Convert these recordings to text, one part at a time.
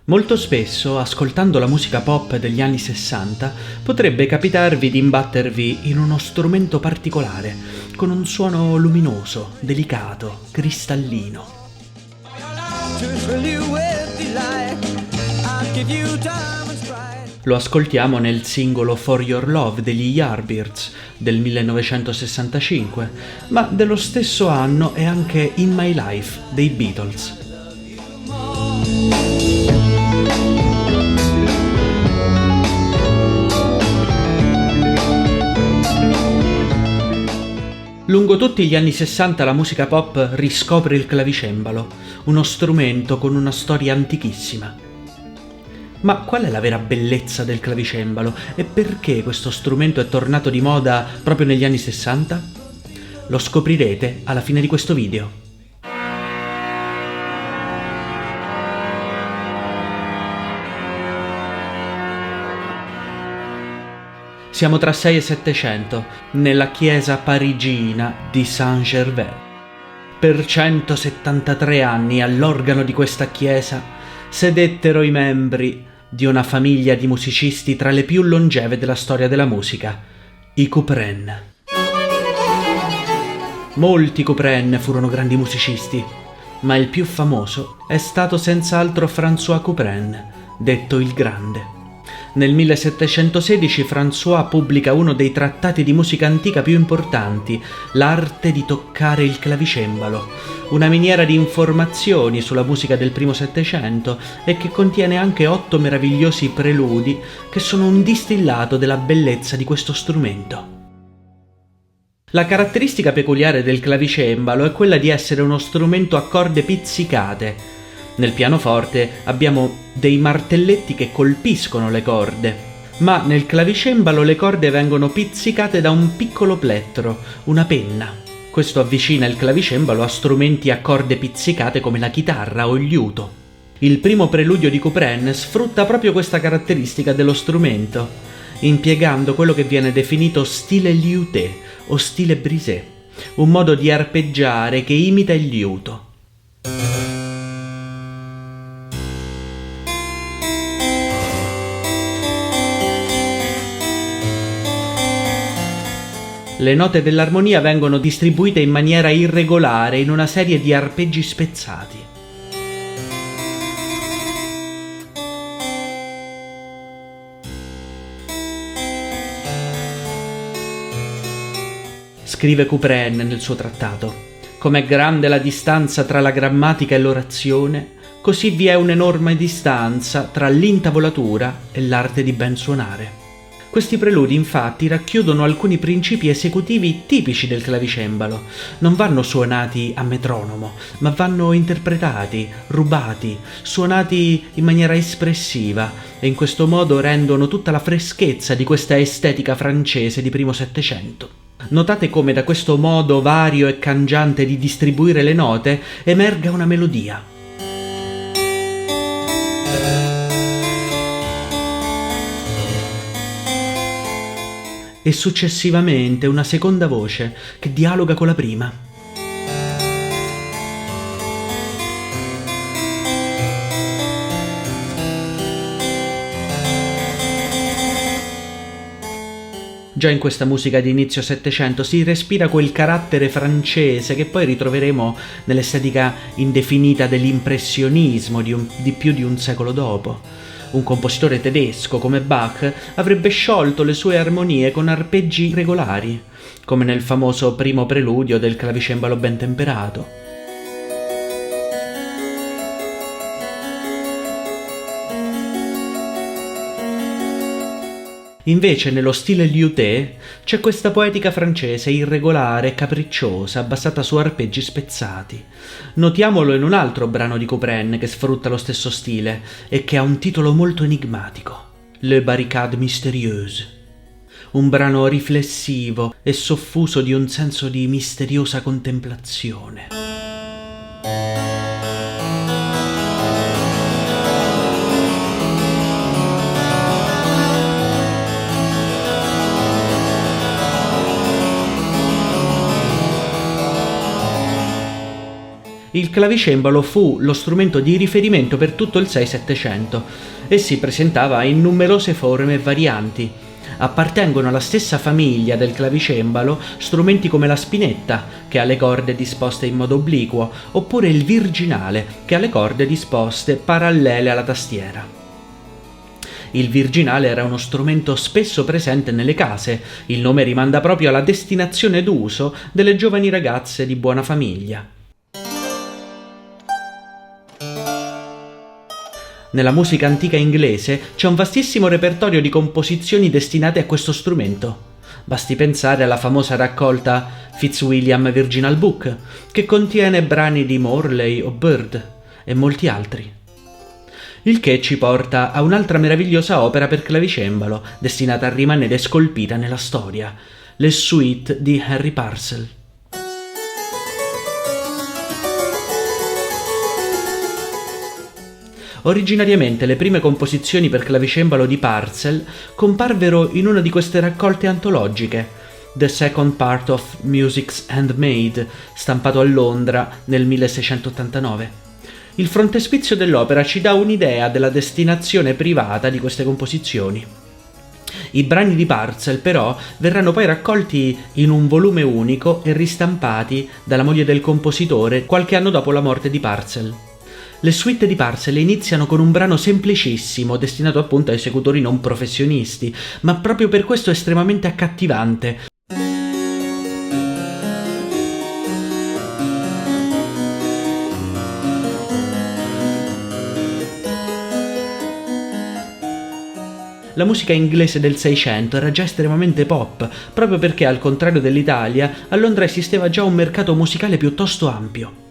Molto spesso, ascoltando la musica pop degli anni 60, potrebbe capitarvi di imbattervi in uno strumento particolare, con un suono luminoso, delicato, cristallino. Lo ascoltiamo nel singolo For Your Love degli Yardbirds del 1965, ma dello stesso anno è anche In My Life dei Beatles. Lungo tutti gli anni 60 la musica pop riscopre il clavicembalo, uno strumento con una storia antichissima. Ma qual è la vera bellezza del clavicembalo e perché questo strumento è tornato di moda proprio negli anni 60? Lo scoprirete alla fine di questo video. Siamo tra 6 e 700, nella chiesa parigina di Saint-Gervais. Per 173 anni all'organo di questa chiesa sedettero i membri di una famiglia di musicisti tra le più longeve della storia della musica, i Couperin. Molti Couperin furono grandi musicisti, ma il più famoso è stato senz'altro François Couperin, detto il Grande. Nel 1716 François pubblica uno dei trattati di musica antica più importanti, L'arte di toccare il clavicembalo, una miniera di informazioni sulla musica del primo Settecento e che contiene anche 8 meravigliosi preludi che sono un distillato della bellezza di questo strumento. La caratteristica peculiare del clavicembalo è quella di essere uno strumento a corde pizzicate. Nel pianoforte abbiamo dei martelletti che colpiscono le corde, ma nel clavicembalo le corde vengono pizzicate da un piccolo plettro, una penna. Questo avvicina il clavicembalo a strumenti a corde pizzicate come la chitarra o il liuto. Il primo preludio di Couperin sfrutta proprio questa caratteristica dello strumento, impiegando quello che viene definito stile liuté o stile brisé, un modo di arpeggiare che imita il liuto. Le note dell'armonia vengono distribuite in maniera irregolare in una serie di arpeggi spezzati. Scrive Couperin nel suo trattato: «Com'è grande la distanza tra la grammatica e l'orazione, così vi è un'enorme distanza tra l'intavolatura e l'arte di ben suonare». Questi preludi infatti racchiudono alcuni principi esecutivi tipici del clavicembalo. Non vanno suonati a metronomo, ma vanno interpretati, rubati, suonati in maniera espressiva e in questo modo rendono tutta la freschezza di questa estetica francese di primo Settecento. Notate come da questo modo vario e cangiante di distribuire le note emerga una melodia. E successivamente una seconda voce che dialoga con la prima. Già in questa musica di inizio Settecento si respira quel carattere francese che poi ritroveremo nell'estetica indefinita dell'impressionismo di più di un secolo dopo. Un compositore tedesco come Bach avrebbe sciolto le sue armonie con arpeggi regolari, come nel famoso primo preludio del clavicembalo ben temperato. Invece nello stile liuté c'è questa poetica francese irregolare e capricciosa basata su arpeggi spezzati. Notiamolo in un altro brano di Couperin che sfrutta lo stesso stile e che ha un titolo molto enigmatico, Le Barricades Mystérieuses, un brano riflessivo e soffuso di un senso di misteriosa contemplazione. Il clavicembalo fu lo strumento di riferimento per tutto il 6-700 e si presentava in numerose forme e varianti. Appartengono alla stessa famiglia del clavicembalo strumenti come la spinetta, che ha le corde disposte in modo obliquo, oppure il virginale, che ha le corde disposte parallele alla tastiera. Il virginale era uno strumento spesso presente nelle case, il nome rimanda proprio alla destinazione d'uso delle giovani ragazze di buona famiglia. Nella musica antica inglese c'è un vastissimo repertorio di composizioni destinate a questo strumento. Basti pensare alla famosa raccolta Fitzwilliam Virginal Book, che contiene brani di Morley o Byrd e molti altri. Il che ci porta a un'altra meravigliosa opera per clavicembalo, destinata a rimanere scolpita nella storia, le Suite di Henry Purcell. Originariamente le prime composizioni per clavicembalo di Purcell comparvero in una di queste raccolte antologiche, The Second Part of Music's Handmade, stampato a Londra nel 1689. Il frontespizio dell'opera ci dà un'idea della destinazione privata di queste composizioni. I brani di Purcell però verranno poi raccolti in un volume unico e ristampati dalla moglie del compositore qualche anno dopo la morte di Purcell. Le suite di Purcell iniziano con un brano semplicissimo, destinato appunto a esecutori non professionisti, ma proprio per questo estremamente accattivante. La musica inglese del Seicento era già estremamente pop, proprio perché, al contrario dell'Italia, a Londra esisteva già un mercato musicale piuttosto ampio.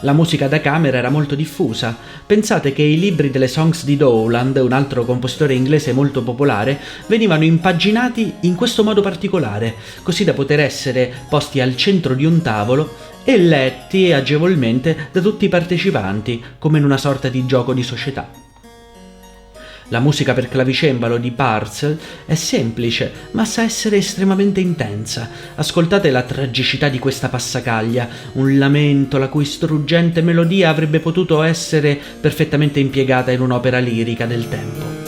La musica da camera era molto diffusa. Pensate che i libri delle Songs di Dowland, un altro compositore inglese molto popolare, venivano impaginati in questo modo particolare, così da poter essere posti al centro di un tavolo e letti agevolmente da tutti i partecipanti, come in una sorta di gioco di società. La musica per clavicembalo di Purcell è semplice, ma sa essere estremamente intensa. Ascoltate la tragicità di questa passacaglia, un lamento la cui struggente melodia avrebbe potuto essere perfettamente impiegata in un'opera lirica del tempo.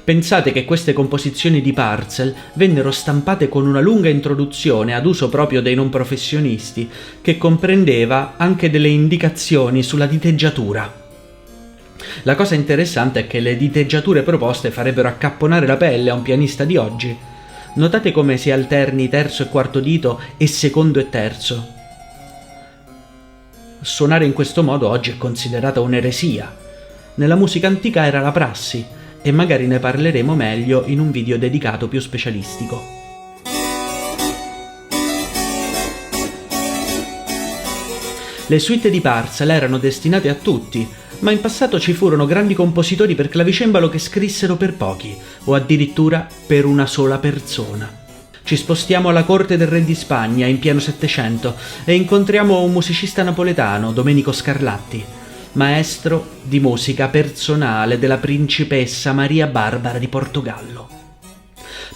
Pensate che queste composizioni di Purcell vennero stampate con una lunga introduzione ad uso proprio dei non professionisti, che comprendeva anche delle indicazioni sulla diteggiatura. La cosa interessante è che le diteggiature proposte farebbero accapponare la pelle a un pianista di oggi. Notate come si alterni terzo e quarto dito e secondo e terzo. Suonare in questo modo oggi è considerata un'eresia. Nella musica antica era la prassi, e magari ne parleremo meglio in un video dedicato più specialistico. Le suite di Purcell erano destinate a tutti, ma in passato ci furono grandi compositori per clavicembalo che scrissero per pochi, o addirittura per una sola persona. Ci spostiamo alla corte del re di Spagna in pieno Settecento e incontriamo un musicista napoletano, Domenico Scarlatti, maestro di musica personale della principessa Maria Barbara di Portogallo.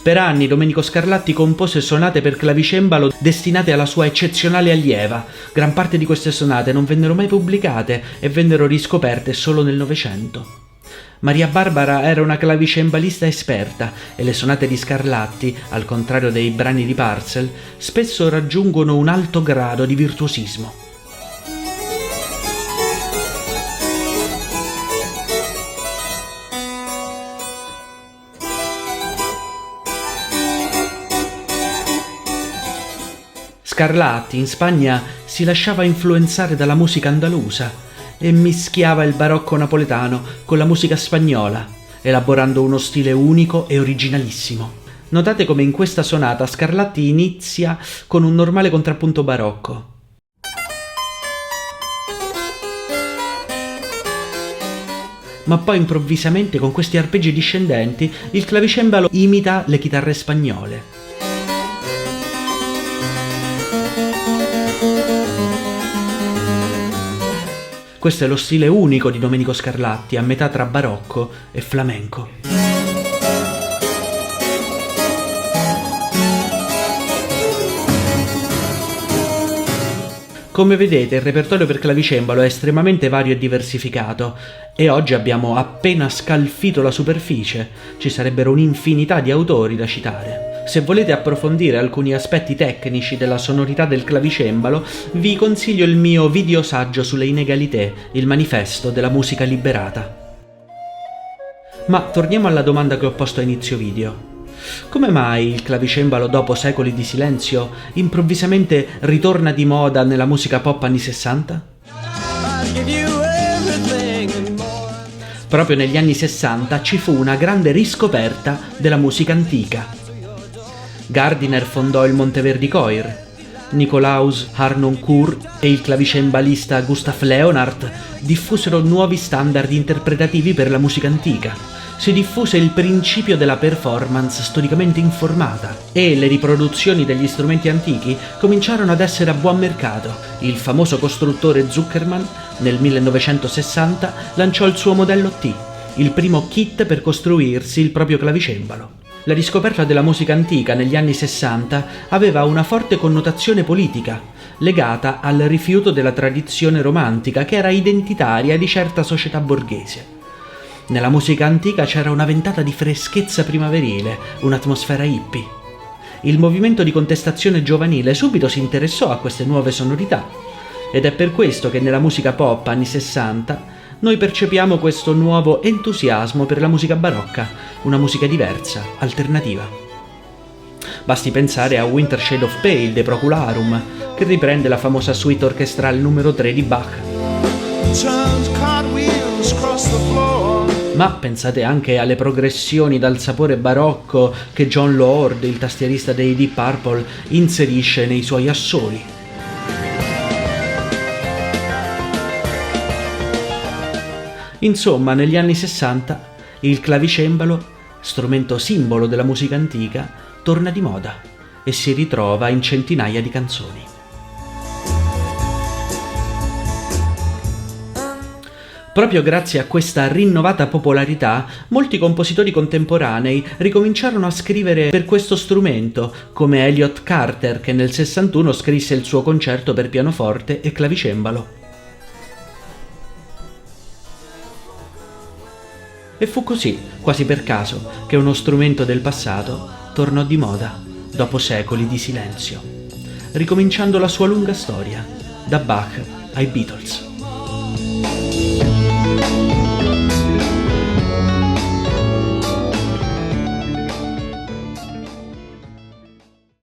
Per anni Domenico Scarlatti compose sonate per clavicembalo destinate alla sua eccezionale allieva. Gran parte di queste sonate non vennero mai pubblicate e vennero riscoperte solo nel Novecento. Maria Barbara era una clavicembalista esperta e le sonate di Scarlatti, al contrario dei brani di Purcell, spesso raggiungono un alto grado di virtuosismo. Scarlatti in Spagna si lasciava influenzare dalla musica andalusa e mischiava il barocco napoletano con la musica spagnola, elaborando uno stile unico e originalissimo. Notate come in questa sonata Scarlatti inizia con un normale contrappunto barocco. Ma poi improvvisamente, con questi arpeggi discendenti, il clavicembalo imita le chitarre spagnole. Questo è lo stile unico di Domenico Scarlatti, a metà tra barocco e flamenco. Come vedete, il repertorio per clavicembalo è estremamente vario e diversificato, e oggi abbiamo appena scalfito la superficie. Ci sarebbero un'infinità di autori da citare. Se volete approfondire alcuni aspetti tecnici della sonorità del clavicembalo, vi consiglio il mio videosaggio sulle inégalité, il manifesto della musica liberata. Ma torniamo alla domanda che ho posto a inizio video. Come mai il clavicembalo, dopo secoli di silenzio, improvvisamente ritorna di moda nella musica pop anni 60? Proprio negli anni 60 ci fu una grande riscoperta della musica antica. Gardiner fondò il Monteverdi Choir, Nicolaus Harnoncourt e il clavicembalista Gustav Leonhardt diffusero nuovi standard interpretativi per la musica antica. Si diffuse il principio della performance storicamente informata e le riproduzioni degli strumenti antichi cominciarono ad essere a buon mercato. Il famoso costruttore Zuckerman nel 1960 lanciò il suo modello T, il primo kit per costruirsi il proprio clavicembalo. La riscoperta della musica antica negli anni 60 aveva una forte connotazione politica, legata al rifiuto della tradizione romantica che era identitaria di certa società borghese. Nella musica antica c'era una ventata di freschezza primaverile, un'atmosfera hippie. Il movimento di contestazione giovanile subito si interessò a queste nuove sonorità, ed è per questo che nella musica pop anni 60 noi percepiamo questo nuovo entusiasmo per la musica barocca, una musica diversa, alternativa. Basti pensare a Winter Shade of Pale de Procularum, che riprende la famosa suite orchestrale numero 3 di Bach. Ma pensate anche alle progressioni dal sapore barocco che Jon Lord, il tastierista dei Deep Purple, inserisce nei suoi assoli. Insomma, negli anni 60 il clavicembalo, strumento simbolo della musica antica, torna di moda e si ritrova in centinaia di canzoni. Proprio grazie a questa rinnovata popolarità, molti compositori contemporanei ricominciarono a scrivere per questo strumento, come Elliott Carter, che nel 61 scrisse il suo concerto per pianoforte e clavicembalo. E fu così, quasi per caso, che uno strumento del passato tornò di moda, dopo secoli di silenzio, ricominciando la sua lunga storia, da Bach ai Beatles.